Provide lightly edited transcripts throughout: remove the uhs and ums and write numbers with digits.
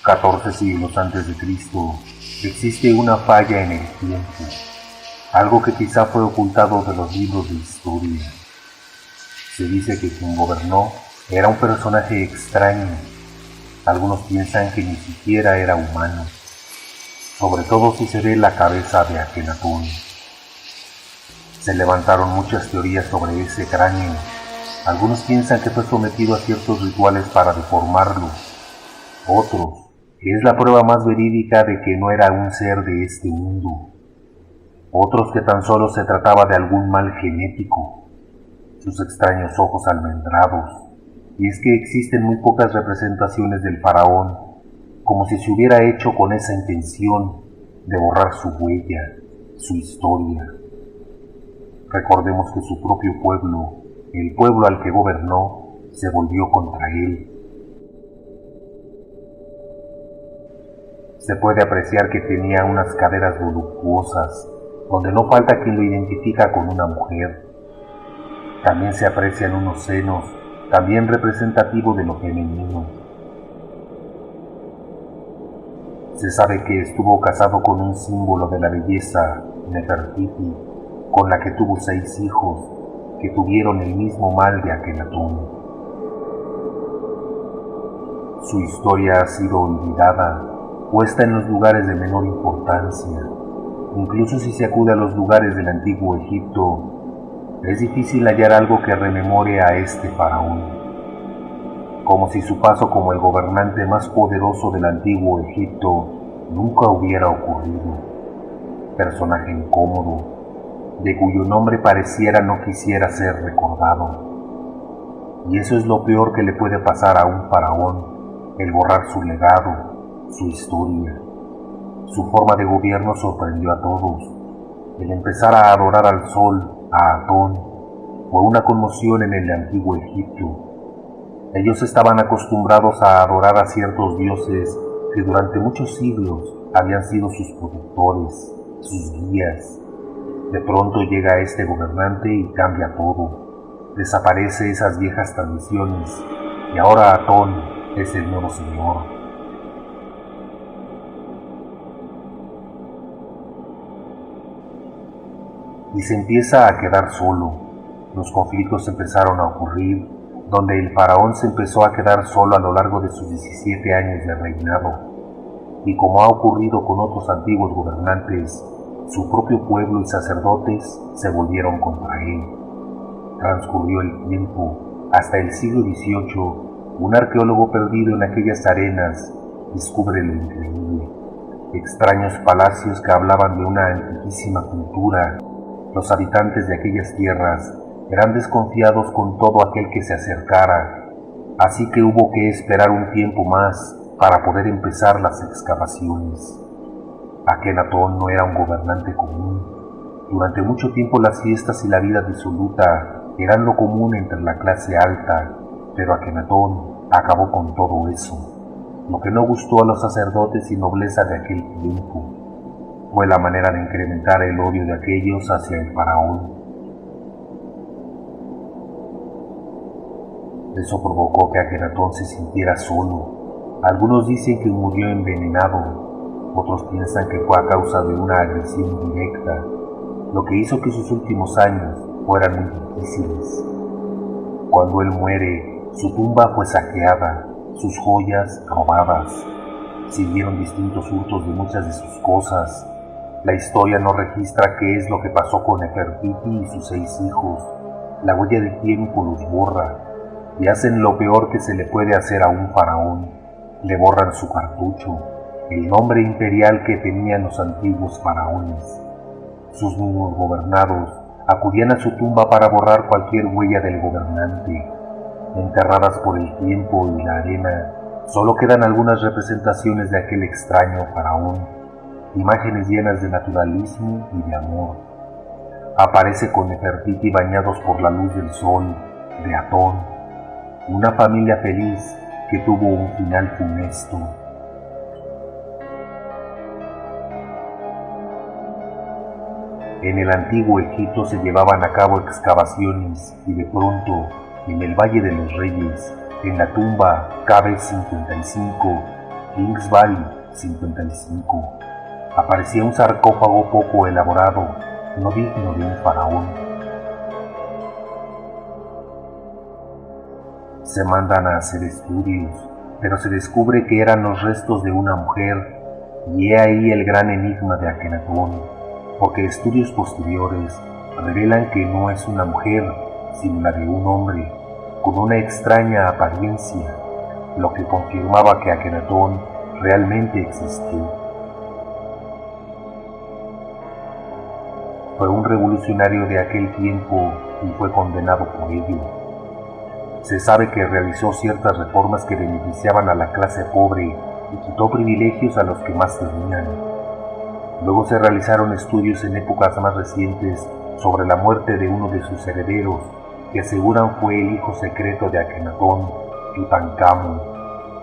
14 siglos antes de Cristo, existe una falla en el tiempo, algo que quizá fue ocultado de los libros de historia. Se dice que quien gobernó era un personaje extraño. Algunos piensan que ni siquiera era humano, sobre todo si se ve la cabeza de Akenatón. Se levantaron muchas teorías sobre ese cráneo. Algunos piensan que fue sometido a ciertos rituales para deformarlo. Otros, que es la prueba más verídica de que no era un ser de este mundo. Otros que tan solo se trataba de algún mal genético. Sus extraños ojos almendrados. Y es que existen muy pocas representaciones del faraón, como si se hubiera hecho con esa intención de borrar su huella, su historia. Recordemos que su propio pueblo, el pueblo al que gobernó, se volvió contra él. Se puede apreciar que tenía unas caderas voluptuosas, donde no falta quien lo identifica con una mujer. También se aprecian unos senos, también representativo de lo femenino. Se sabe que estuvo casado con un símbolo de la belleza, Nefertiti, con la que tuvo 6 hijos, que tuvieron el mismo mal de Akenatón. Su historia ha sido olvidada, puesta en los lugares de menor importancia. Incluso si se acude a los lugares del antiguo Egipto, es difícil hallar algo que rememore a este faraón, como si su paso como el gobernante más poderoso del antiguo Egipto nunca hubiera ocurrido. Personaje incómodo, de cuyo nombre pareciera no quisiera ser recordado. Y eso es lo peor que le puede pasar a un faraón, el borrar su legado, su historia. Su forma de gobierno sorprendió a todos. El empezar a adorar al sol, a Atón, fue una conmoción en el antiguo Egipto. Ellos estaban acostumbrados a adorar a ciertos dioses que durante muchos siglos habían sido sus protectores, sus guías. De pronto llega este gobernante y cambia todo. Desaparece esas viejas tradiciones y ahora Atón es el nuevo señor. Y se empieza a quedar solo. Los conflictos empezaron a ocurrir, donde el faraón se empezó a quedar solo a lo largo de sus 17 años de reinado. Y como ha ocurrido con otros antiguos gobernantes, su propio pueblo y sacerdotes se volvieron contra él. Transcurrió el tiempo. Hasta el siglo XVIII, un arqueólogo perdido en aquellas arenas descubre lo increíble. Extraños palacios que hablaban de una antiquísima cultura. Los habitantes de aquellas tierras eran desconfiados con todo aquel que se acercara, así que hubo que esperar un tiempo más para poder empezar las excavaciones. Akenatón no era un gobernante común. Durante mucho tiempo las fiestas y la vida disoluta eran lo común entre la clase alta, pero Akenatón acabó con todo eso. Lo que no gustó a los sacerdotes y nobleza de aquel tiempo fue la manera de incrementar el odio de aquellos hacia el faraón. Eso provocó que Akenatón se sintiera solo. Algunos dicen que murió envenenado, otros piensan que fue a causa de una agresión directa, lo que hizo que sus últimos años fueran muy difíciles. Cuando él muere, su tumba fue saqueada, sus joyas robadas. Siguieron distintos hurtos de muchas de sus cosas. La historia no registra qué es lo que pasó con Nefertiti y sus 6 hijos. La huella del tiempo los borra y hacen lo peor que se le puede hacer a un faraón. Le borran su cartucho, el nombre imperial que tenían los antiguos faraones. Sus mismos gobernados acudían a su tumba para borrar cualquier huella del gobernante. Enterradas por el tiempo y la arena, Solo quedan algunas representaciones de aquel extraño faraón, imágenes llenas de naturalismo y de amor. Aparece con Nefertiti bañados por la luz del sol, de Atón, una familia feliz que tuvo un final funesto. En el antiguo Egipto se llevaban a cabo excavaciones y de pronto, en el Valle de los Reyes, en la tumba KB55, Kings Valley 55, aparecía un sarcófago poco elaborado, no digno de un faraón. Se mandan a hacer estudios, pero se descubre que eran los restos de una mujer, y he ahí el gran enigma de Akenatón, porque estudios posteriores revelan que no es una mujer, sino la de un hombre, con una extraña apariencia, lo que confirmaba que Akenatón realmente existió. Fue un revolucionario de aquel tiempo y fue condenado por ello. Se sabe que realizó ciertas reformas que beneficiaban a la clase pobre y quitó privilegios a los que más tenían. Luego se realizaron estudios en épocas más recientes sobre la muerte de uno de sus herederos, que aseguran fue el hijo secreto de Akenatón, Tutankamón,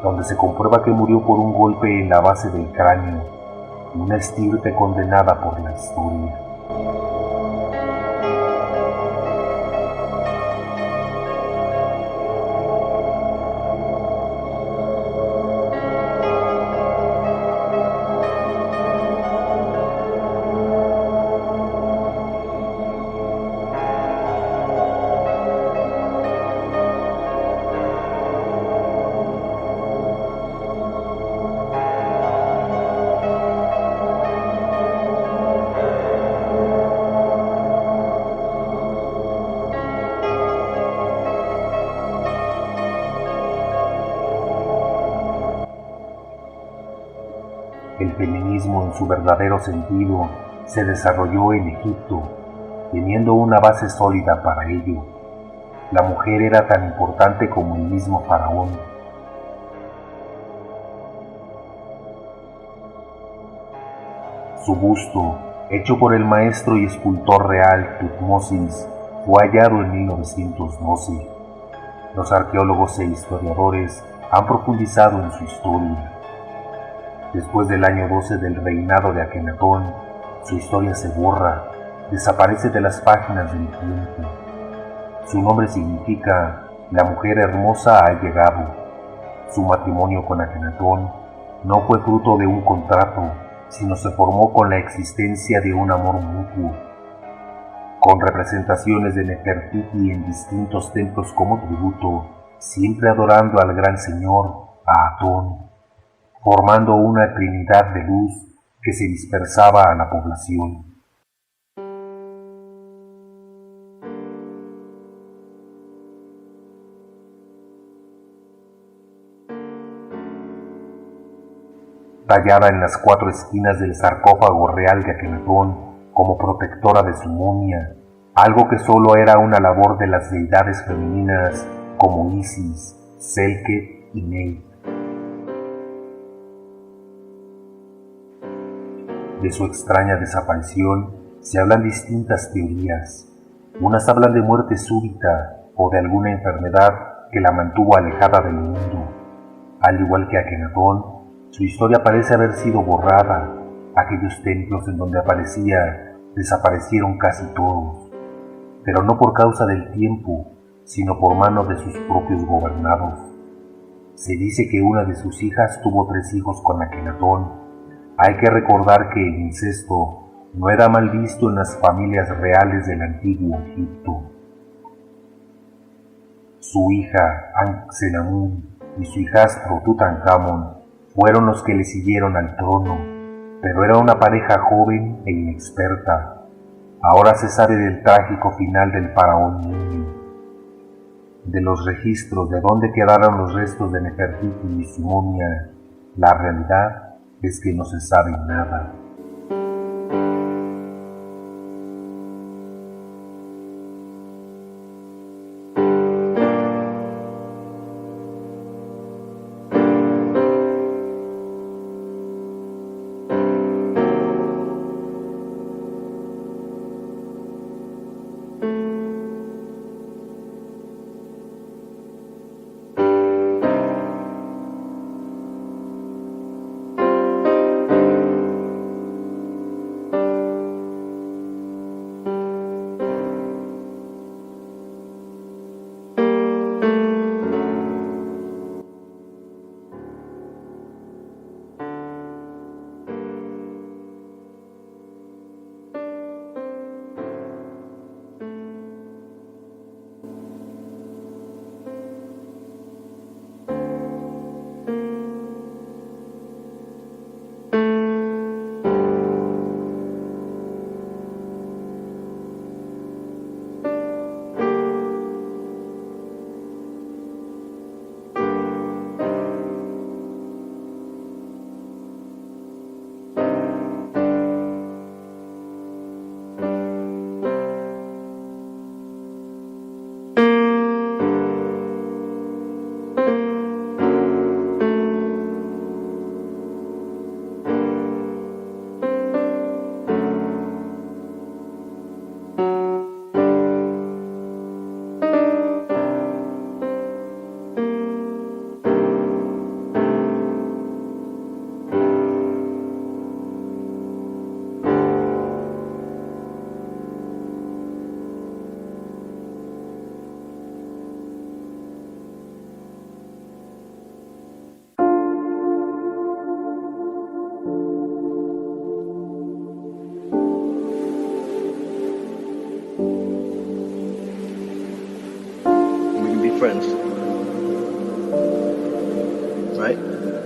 donde se comprueba que murió por un golpe en la base del cráneo, una estirpe condenada por la historia. El feminismo en su verdadero sentido se desarrolló en Egipto, teniendo una base sólida para ello. La mujer era tan importante como el mismo faraón. Su busto, hecho por el maestro y escultor real Tutmosis, fue hallado en 1912. Los arqueólogos e historiadores han profundizado en su historia. Después del año 12 del reinado de Akenatón, su historia se borra, desaparece de las páginas del tiempo. Su nombre significa «La mujer hermosa ha llegado». Su matrimonio con Akenatón no fue fruto de un contrato, sino se formó con la existencia de un amor mutuo. Con representaciones de Nefertiti en distintos templos como tributo, siempre adorando al gran señor, a Atón, formando una trinidad de luz que se dispersaba a la población. Tallada en las 4 esquinas del sarcófago real de Akenatón como protectora de su momia, algo que solo era una labor de las deidades femeninas como Isis, Selket y Neit. De su extraña desaparición se hablan distintas teorías. Unas hablan de muerte súbita o de alguna enfermedad que la mantuvo alejada del mundo. Al igual que Akenatón, su historia parece haber sido borrada. Aquellos templos en donde aparecía desaparecieron casi todos, pero no por causa del tiempo, sino por mano de sus propios gobernados. Se dice que una de sus hijas tuvo 3 hijos con Akenatón. Hay que recordar que el incesto no era mal visto en las familias reales del antiguo Egipto. Su hija Anck-Senamun y su hijastro Tutankamón fueron los que le siguieron al trono, pero era una pareja joven e inexperta. Ahora se sabe del trágico final del faraón niño. De los registros de dónde quedaron los restos de Nefertiti y su momia, la realidad es que no se sabe nada. friends. Right?